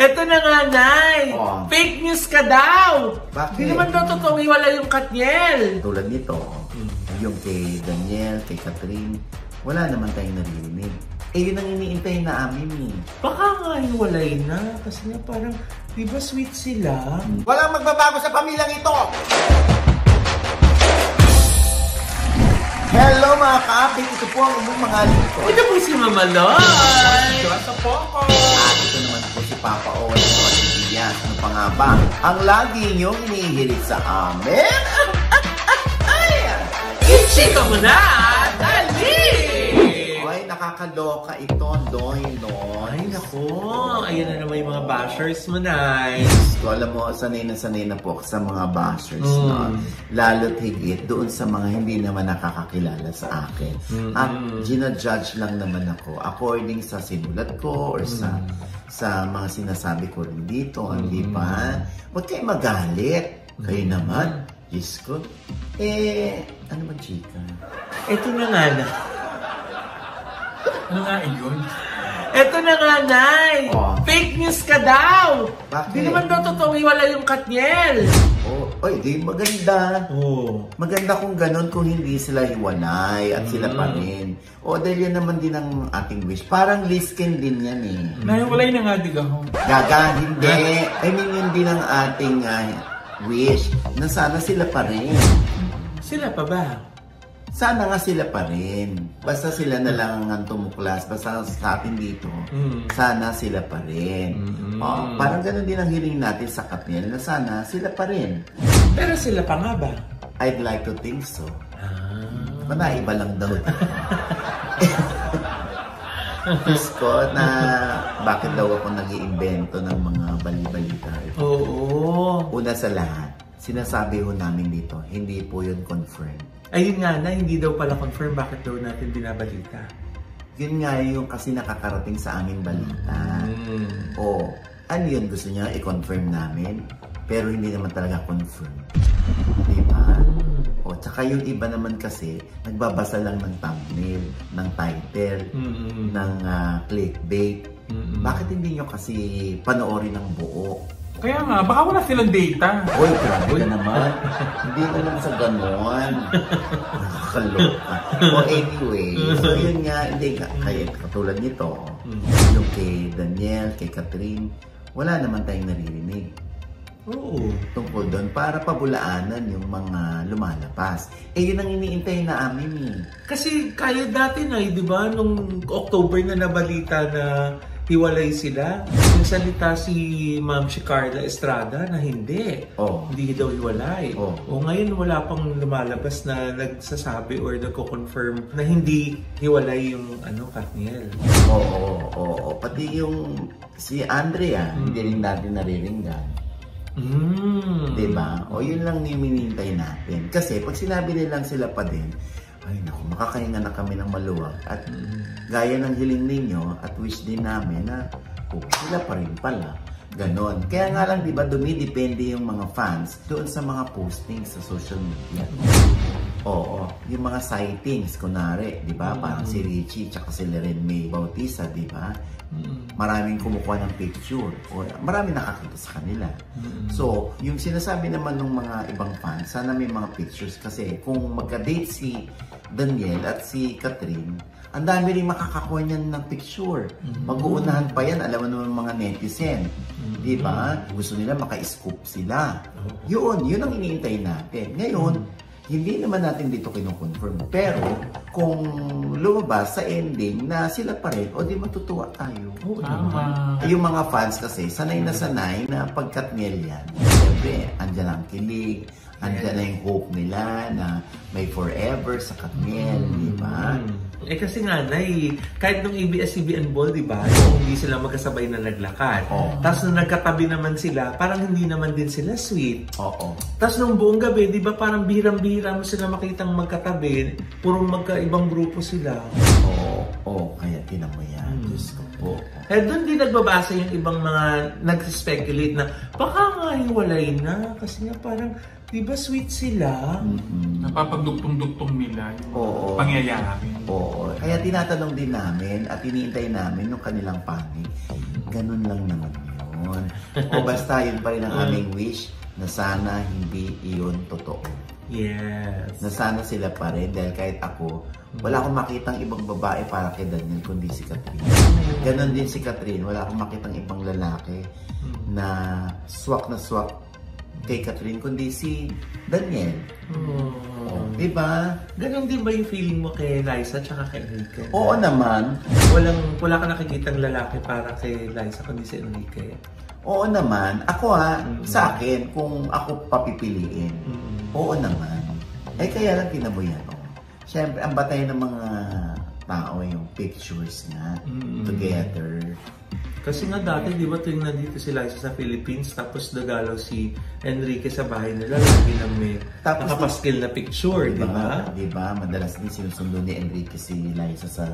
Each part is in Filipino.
Eto na nga, Nay! Oh. Fake news ka daw! Bakit? Di naman daw totoong iwala yung Katniel. Tulad nito, yung kay Daniel, kay Catherine, wala naman tayong naririnig. Eh, yun ang iniintay na amin eh. Baka nga hiwalay na. Kasi nga parang, di ba sweet sila? Walang magbabago sa pamilyang ito! Hello mga ka-update! Ito po ang umong mga lingkod. Ito po si Mama Loy! Ito po ako! At ito naman po si Papa Owen o si Diaz. Ano pa nga ba? Ang lagi niyong inihirit sa amin? Ichika mo na! Dali! Ay, nakakaloka ito, Doy, no? Ay, naku! Ayan na naman yung mga bashers mo, Nay. So, alam mo, sanay na po ako sa mga bashers, no? Lalo't higit doon sa mga hindi naman nakakakilala sa akin. At ginajudge lang naman ako according sa sinulat ko or sa mga sinasabi ko rin dito, hindi ba? Huwag kayo magalit. Kayo naman, Diyos ko. Ano ba, chika? Ito na nga na. Ano nga yun? Eto na nga, Nay! Oh. Fake news ka daw! Bakit? Di naman daw totoong iwala yung Katniel. Oy, di maganda. Oh. Maganda kung ganun, kung hindi sila hiwalay at sila pa rin. Dahil yan naman din ang ating wish. Parang Liskin din yan eh. Nahiwalay na nga, di ka ho. Gaga, hindi. I mean, yun din ang ating wish na sana sila pa rin. Sila pa ba? Sana nga sila pa rin. Basta sila na lang ang tumuklas. Basta sa atin dito, sana sila pa rin. Parang ganun din ang hiling natin sa Katniel na sana sila pa rin. Pero sila pa nga ba? I'd like to think so. Manaiba lang daw. Diyos ko na bakit daw ako nag-iimbento ng mga bali-balita. Oo. Una sa lahat, sinasabi ho namin dito, hindi po yun confirmed. Ayun nga na, hindi daw pala confirm bakit daw natin binabalita. Yun nga yung kasi nakakarating sa aming balita. Ano yun gusto niya i-confirm namin? Pero hindi naman talaga confirm. Diba? Tsaka yung iba naman kasi, nagbabasa lang ng thumbnail, ng title, ng clickbait. Bakit hindi nyo kasi panoorin ng buo? Kaya nga, baka wala silang data. Uy, grabe ka naman. Hindi naman sa ganon. Nakakaloka. Anyway, so yun nga, hindi nga. Kaya katulad nito, yung kay Daniel, kay Catherine, wala naman tayong naririnig. Oo. Tungkol doon, para pabulaanan yung mga lumalabas. Yun ang iniintay na amin eh. Kasi kayo dati na, di ba, nung October na nabalita na hiwalay sila, nagsalita si Ma'am Carla Estrada na hindi. Hindi daw hiwalay. Ngayon wala pang lumalabas na nagsasabi or nagko-confirm na hindi hiwalay yung Katniel. Pati yung si Andrea, hindi rin natin nariringgan. Diba? Yun lang yung minintay natin. Kasi pag sinabi nilang sila pa din, ay naku, makakahinga na kami ng maluwag. At gaya ng hiling ninyo at wish din namin na sila pa rin pala. Ganon. Kaya nga lang, di ba, dumidepende yung mga fans doon sa mga postings sa social media. Yung mga sightings, kunwari, di ba, parang si Richie tsaka si Leren May Bautista, di ba? Maraming kumukuha ng picture o maraming nakakita sa kanila. So, yung sinasabi naman ng mga ibang fans, sana may mga pictures kasi kung magka-date si Daniel at si Catherine, ang dami rin makakakuha niyan ng picture. Mag-uunahan pa yan, alam mo naman mga netizen. Di ba? Gusto nila maka-scoop sila. Yun ang iniintay natin. Ngayon, hindi naman natin dito kinukonfirm. Pero, kung lumabas sa ending na sila pa rin, di matutuwa tayo. Yung mga fans kasi, sanay na pag Katniel yan. Siyempre, andyan ang kilig, andyan na yung hope nila na may forever sa Katniel, di ba? Kasi nga, Nay, kahit nung ABS-CBN Ball, di ba, hindi sila magkasabay na naglakad. Tapos nung nagkatabi naman sila, parang hindi naman din sila sweet. Tapos nung buong gabi, di ba, parang bihirang-bihira mo sila makitang magkatabi, purong magkaibang grupo sila. Kaya tinan mo yan. Diyos ko po. Doon din nagbabasa yung ibang mga nag-speculate na baka nga hiwalay na. Kasi nga parang, di ba sweet sila? Napapagduktong-duktong nila yung pangyayari. Kaya tinatanong din namin at iniintay namin yung kanilang panig. Ganun lang naman yun. yun. O basta, yun pa rin ang aming wish na sana hindi iyon totoo. Yes. Na sana sila pa rin dahil kahit ako, wala akong makitang ibang babae para kay Daniel kundi si Catherine. Ganon din si Catherine, wala akong makitang ibang lalaki na swak kay Catherine kundi si Daniel. Diba? Ganon din ba yung feeling mo kay Liza tsaka kay Enrique? Oo naman. Wala ka nakikitang lalaki para kay Liza kundi si Enrique? Oo naman. Ako sa akin, kung ako papipiliin, oo naman. Kaya lang kinabuyan ko. Siyempre, ang batay ng mga tao yung pictures nga together. Kasi nga dati, di ba, tuwing nandito si Liza sa Philippines, tapos nagalaw si Enrique sa bahay nila, lagi lang may nakapaskil na picture, di ba? Di ba? Madalas din sinusundo ni Enrique si Liza sa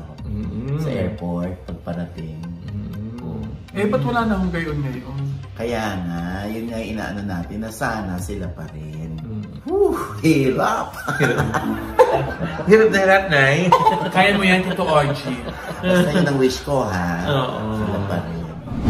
airport pagparating. Ba't wala na akong gayon ngayon? Kaya nga, yun nga inaano natin na sana sila pa rin. Hirap! Hirap na hirap, Nay. Kaya mo yan, Tito Ogie. Basta yun ang wish ko, ha? Oo. Sila pa rin.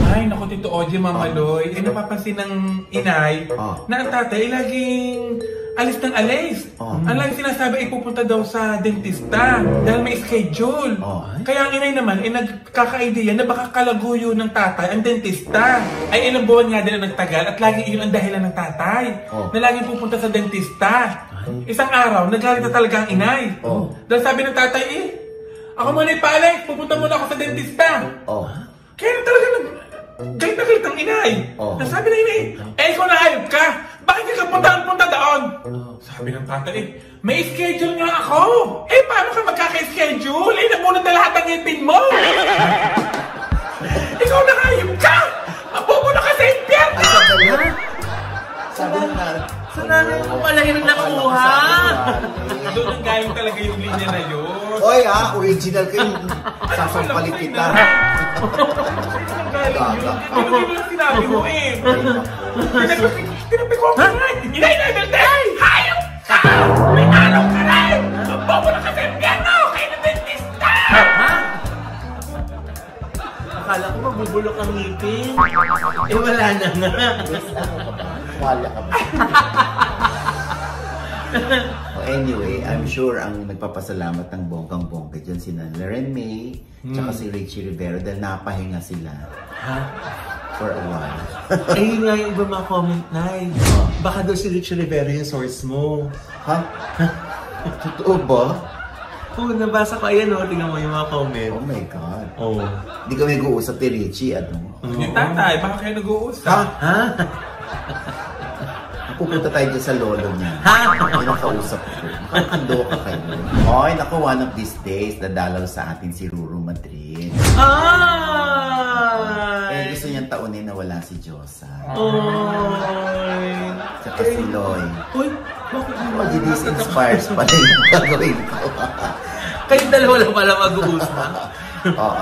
Ay, naku, Tito Ogie, Mama Loy. Napapansin ng inay na ang tatay laging alis ng alis. Ang laging sinasabi, pupunta daw sa dentista dahil may schedule. Kaya ang inay naman, nagkaka-idea na baka kalaguyo ng tatay ang dentista. Ay ilang buwan nga din ang nagtagal at lagi iyon ang dahilan ng tatay na laging pupunta sa dentista. Isang araw, naggalit na talaga ang inay. Dahil sabi ng tatay, ako muna ipalik, pupunta muna ako sa dentista. Kaya talaga galit na galit ang inay. Nasabi ng inay, ikaw na hayop ka. Bakit ka punta doon? Sabi ng tatay, may schedule nga ako. Paano ka magkaka-schedule? Nabunod na lahat ang ngipin mo. Ikaw na hayop ka. Mapupuno ka sa impyerno. Sabi na Sa nanay ko pala yung nakuha. Doon ang galing talaga yung linya na yun. Oy original kayo. Sasampalit kita. Ano yung sinabi mo Tinabi ko ka nga. Inay! Hayop ka! May araw ka rin! Mabobo na ka sa impyerno! Kayo na dentista! Akala ko mabubulok ang ngipin. Wala na nga. Wala ka ba? Anyway, I'm sure ang nagpapasalamat ng bonggang-bongga dyan si Laren May tsaka si Richie Rivero dahil napahinga sila. For a while. Nga yung iba mga comment na baka daw si Richie Rivero yung source mo. Totoo ba? Oo, nabasa ko. Ayan tingnan mo yung mga comment. Oh my God. Hindi kami nag-uusap ni Richie, Yung tatay, baka kayo nag-uusap. Pupunta tayo dyan sa lolo niya. May nakausap ko. Makakando ka kayo. Naku, one of these days, dadalaw sa atin si Ruru Madrid. Gusto niyang taunin na wala si Josa. Tsaka si Loy. Bakit This inspires pala yung gagawin ko. Kayong dalawa lang pala mag-uusap.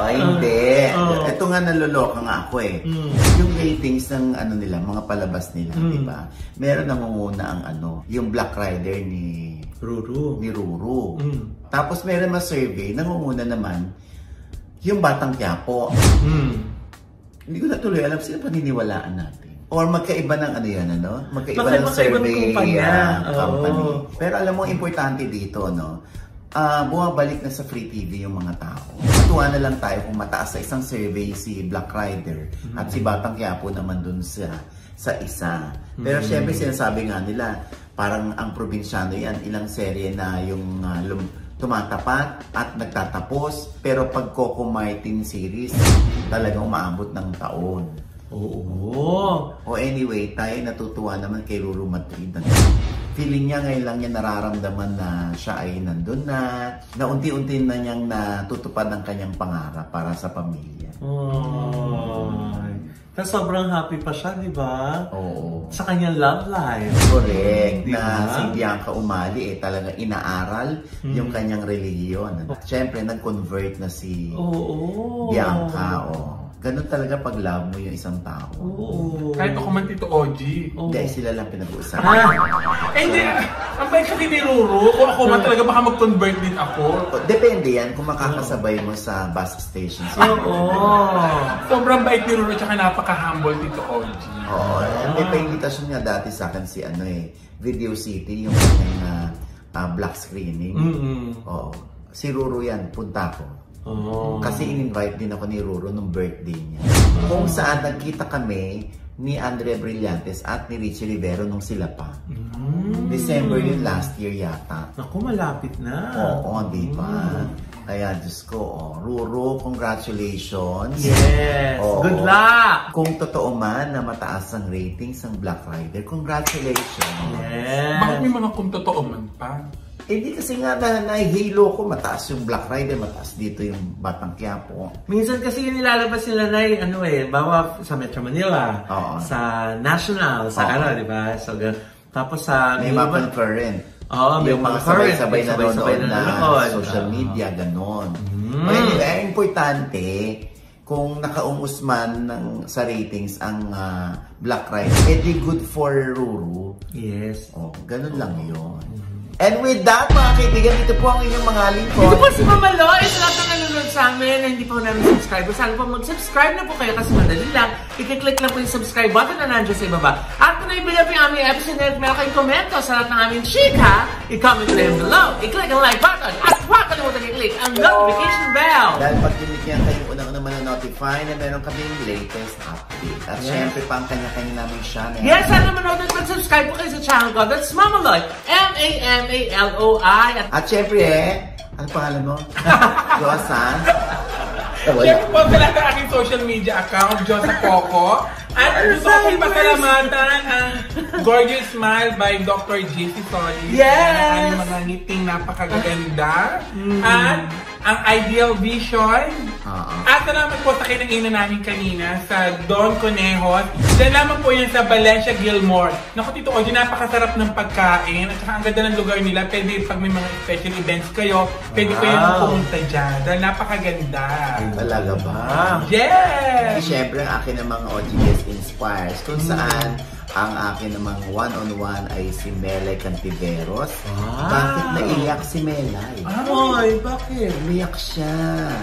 Hindi. Ito nga naloloka nga ako Yung ratings ng nila, mga palabas nila, di ba? Meron nangunguna ang yung Black Rider ni Ruru. Tapos meron mas survey, nangunguna naman yung Batang Quiapo. Hindi ko na tuloy alam sino paniniwalaan natin. Or magkaiba ng magkaiba ng survey company. Pero alam mo, importante dito, bumabalik na sa Free TV yung mga tao. Matuwa na lang tayo kung mataas sa isang survey si Black Rider at si Batang Quiapo naman dun sa isa. Pero syempre sinasabi nga nila, parang ang probinsyano yan, ilang serye na yung tumatapat at nagtatapos. Pero pag Coco Martin series, talagang umaabot ng taon. Anyway, tayo natutuwa naman kay Ruru Madrid. Feeling niya ngayon lang niya nararamdaman na siya ay nandun na unti-unti na niyang natutupad ang kanyang pangarap para sa pamilya. Tapos sobrang happy pa siya, di ba? Sa kanyang love life. Correct. Si Bianca Umali talaga inaaral yung kanyang relihiyon. Siyempre, nag-convert na si Bianca. Ganun talaga pag love mo yung isang tao. Oo. Kahit ako man Tito Oji. Hindi, sila lang pinag-uusapan. Hindi, ang bait sa tiniruro. Kung ako man talaga baka mag-convert din ako. Depende yan kung makakasabay mo sa bus station. Oo. Sobrang bait ni Ruro tsaka napaka-humble Tito Oji. Oo. May pa-invitation nga dati sa akin si Video City, yung kanyang black screening. Oo. Si Ruro yan, punta ko. Kasi in-invite din ako ni Ruro nung birthday niya. Kung saan nagkita kami ni Andrea Brillantes at ni Richie Rivero nung sila pa. December yun, last year yata. Naku, malapit na. Oo, di ba? Kaya, Diyos ko, Ruro, congratulations. Yes! Good luck! Kung totoo man na mataas ang ratings ng Black Rider, congratulations. Yes! Bakit may mga kung totoo man pa? Di kasi nga na-halo ko, mataas yung Black Rider, mataas dito yung Batang Quiapo. Minsan kasi yung nilalabas nila na bawa sa Metro Manila, sa National, sa di ba? So, tapos sa... May ma-concurrent. May yung mga sabay-sabay na nanonood na social media, ganon. Kaya importante, kung nakaungus man sa ratings ang Black Rider, good for Ruru. Yes. Ganun lang yun. And with that, mga kaibigan, ito po ang inyong mga lingkod. Ito po si Mama Lo. Ito lahat na nanonood sa amin na hindi po namin subscribe. Sana po mag-subscribe na po kayo kasi madali lang. I-click lang po yung subscribe button na nandiyan sa ibaba. At kung naibigan po yung aming episode na meron kayong komento sa lahat ng aming chika, i-comment na yung below. I-click ang like button at huwag kalimutan i-click ang notification bell. Dahil pag tinikyan kayo unang manonotify na meron kaming latest update. At syempre pa ang kanya-kanya namin channel. Yes, sana manood at mag-subscribe po kayo sa channel ko. That's Mama Lo. M-A-M-A-L-O-I. At syempre ano pangalan mo? Josan? Syempre po sa lahat ng aking social media account, Josa Poco. At gusto ko pasalamatan ang Gorgeous Smile by Dr. J.C. Solis. Yes! Ang mga ngiting napakaganda. At ang Ideal Vision. At salamat po sa kinangina namin kanina sa Don Conejos. Diyan naman po yan sa Valencia Gilmore. Naku Tito Oji, napakasarap ng pagkain. At saka ang ganda ng lugar nila. Pwede pag may mga special events kayo, pwede kayo pumunta dyan. Dahil napakaganda. Talaga ba? Yes! Siyempre ang akin namang OGS Inspires kung saan ang akin namang one-on-one ay si Melay Cantiveros. Bakit naiyak si Melay? Ay, bakit? Umiyak siya.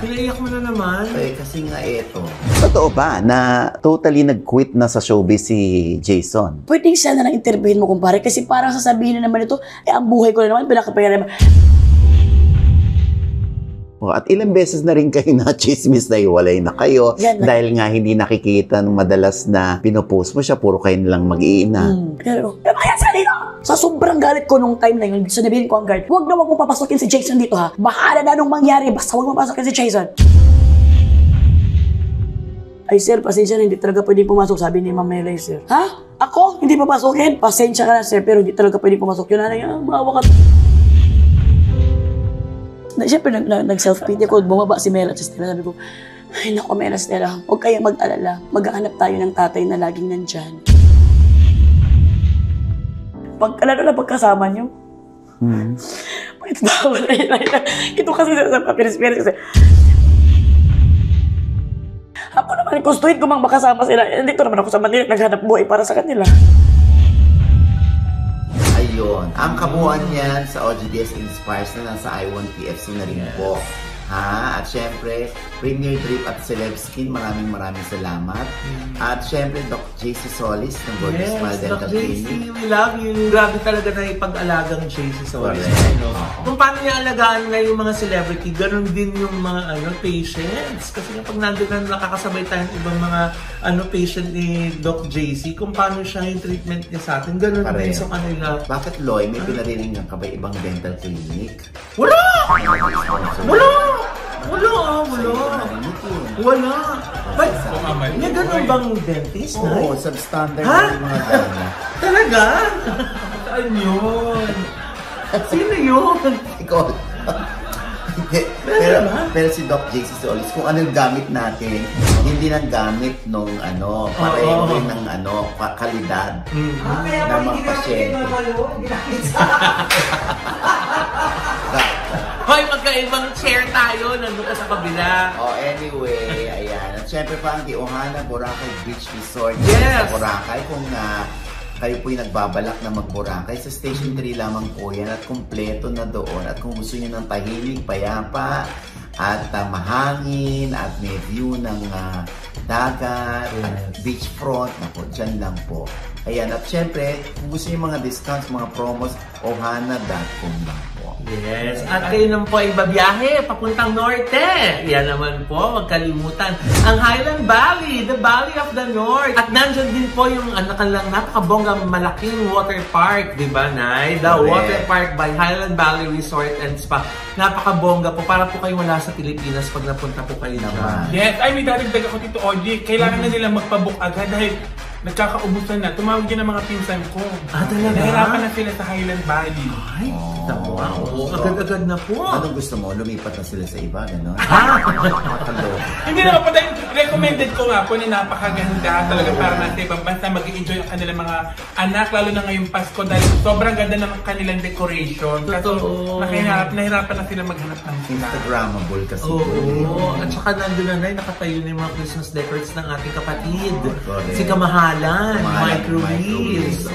Pinaiyak mo na naman? Kasi nga eto. Totoo ba na totally nag-quit na sa showbiz si Jason? Pwedeng siya na lang interviewin mo kumpare kasi parang sasabihin na naman ito, ang buhay ko na naman, pinakapaya naman. At ilang beses na rin kayo na chismis na iwalay na kayo dahil nga hindi nakikita ng madalas na pinopost mo siya, puro kayo nilang mag-iina. Pero, kaya sa dito! Sa sobrang galit ko nung time na yun, sinabihin ko ang guard, huwag na huwag mong papasokin si Jason dito ha. Bahala na nung mangyari, basta huwag mong papasokin si Jason. Ay sir, pasensya na, hindi talaga pwede pumasok, sabi ni Ma'am Melay sir. Ha? Ako? Hindi papasokin? Pasensya ka na sir, pero hindi talaga pwede pumasok. Yun na, maawa ka. Siyempre, nag-self-pity ako, bumaba si Mela at Stella. Sabi ko, ay naku Mela, Stella, huwag kayong mag-alala. Maghahanap tayo ng tatay na laging nandyan. Lalo na pagkasama niyo. Bakit daw? Ito kasi sa papiris-piris kasi. Ako naman, gustuhin ko mang makasama sila. Dito naman ako sa Manila, naghanap buhay para sa kanila. Ayun. Ang kabuuan niyan sa OGDS Inspires na nasa I1PFC na rin po. At syempre, Premier Drip at Celeb Skin, maraming salamat. At syempre, Doc JC Solis ng Gorgeous Smile Dental Clinic. We love you. Grabe talaga na ipag-alagang JC Solis. Kung paano niya alagaan na yung mga celebrity, ganun din yung mga patients. Kasi pag nandun na nakakasabay tayong ibang mga patient ni Doc JC, kung paano siya yung treatment niya sa atin, ganun din sa kanila. Bakit Loy, may pinarinig ng kabay ibang dental clinic? Wala! Ba't? May ganun bang dentist na? Oo, substandard na yung mga gana. Talaga? Saan yun? Sino yun? Ikaw. pero si Doc JC Solis, kung ano yung gamit natin, hindi nang gamit nung pareho rin ng kalidad ng mga pasyente. Hoy, magkaibang chair tayo. Nandun ka sa kabila. Oh, anyway, ayan. At syempre pa ang Ohana Boracay Beach Resort Yes! sa Boracay. Kung kayo po'y nagbabalak na mag-Boracay, sa Station 3 lamang po yan at kumpleto na doon. At kung gusto niyo ng tahimik, payapa, at mahangin, at may view ng dagat, at beachfront, naku, dyan lang po. Ayan, at syempre, kung gusto niyo mga discounts, mga promos, ohana.com lang po. Yes, at kayo naman po ay babiyahe papuntang norte. Yan naman po, wag kalimutan ang Highland Valley, the Valley of the North. At nandyan din po yung kanilang napakabonggang malaking water park, di ba, Nay? The Water Park by Highland Valley Resort and Spa. Napakabongga po, para po kayo wala sa Pilipinas pag napunta po kayo naman. Yes, ay may dadagdag ako dito, Oji. Kailangan na nilang magpabook agad dahil nagkakaubusan na. Tumawag din ang mga pinsan ko. Talaga? Nahirapan na sila sa Highland Valley. Ay, agad-agad na po. Anong gusto mo? Lumipat na sila sa iba, gano'n? Hindi naman po, dahil recommended ko nga po na napakaganda talaga para nasa ibang bansa mag-i-enjoy ang kanilang mga anak, lalo na ngayong Pasko dahil sobrang ganda ng kanilang decoration. Kaso nahirapan na sila maghanap ng sila. Instagrammable kasi. Oo. At saka nandun na nakatayo na yung mga Christmas decorates ng ating kapatid. Si Kamahalan, Microwaves.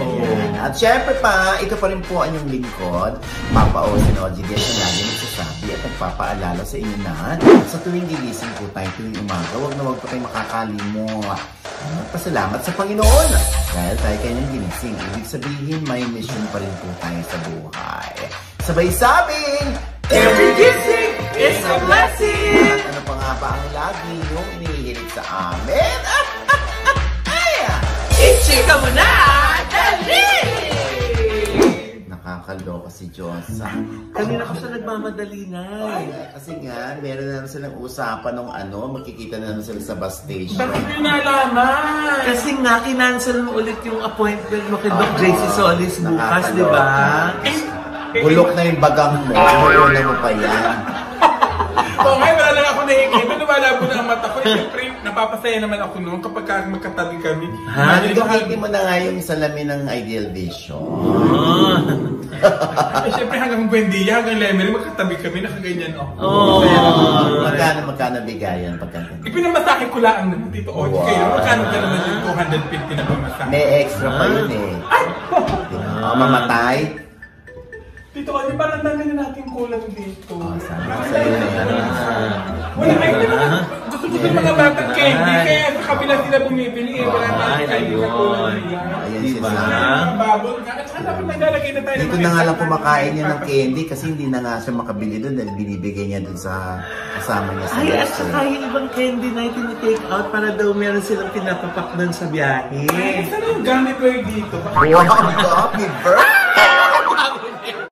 At syempre pa, ito pa rin po ang inyong lingkod, Papa O, si Oji Diaz, na lagi nagsasabi at nagpapaalala sa inyo na sa tuwing gigising po tayo, tuwing umaga, huwag na huwag po tayong makakalimot. Magpasalamat sa Panginoon dahil tayo kanyang ginising. Ibig sabihin, may mission pa rin po tayo sa buhay. Sabay sabing, Every gising is a blessing! Ano pa nga ba ang lagi yung inihilig sa amin? Ichika mo na! Dali! Nakakaloka si Diyosa. Kanina ko siya nagmamadali na. Kasi nga, meron na naman silang usapan ng magkikita na naman sila sa bus station. Bakit nyo nalaman? Kasi nga, kinancel mo ulit yung appointment mo kay Doc JC Solis bukas, di ba? Bulok na yung bagang mo. Wala mo pa yan. Oo, ngayon wala lang ako nakikita. Lumalabo na ang mata ko. Siyempre, napapasaya naman ako noon kapag magkatabi kami. Gamitin mo na nga yung salamin ng Ideal Vision. Siyempre hanggang Buendia, hanggang Lemery, magkatabi kami, nakaganyan ako. Magkano bigayan pagkakanta? Ipinamasake ko lang naman dito, Oji. Kayo, magkano ka naman yung 250 na pamasake? May extra pa yun eh. Mamatay. Dito, Oji, parang dami na natin kulang dito. Sa'yo na yan. Wala kayo naman. Gusto ko yung mga batang candy, kaya sa kabila sila bumibili. Wala natin candy na kulang nila. Ayan Diba? sila. Babol ka. At saka dapat naglalagay na tayo. Dito na nga lang kumakain niya ng candy kasi hindi na nga siya makabili doon dahil binibigay niya doon sa kasama niya sa Ay, at restaurant. saka yung ibang candy na itinitake out para daw meron silang pinapapak doon sa biyahe. Ay, saan yung gamit ko dito? Wow, happy birthday!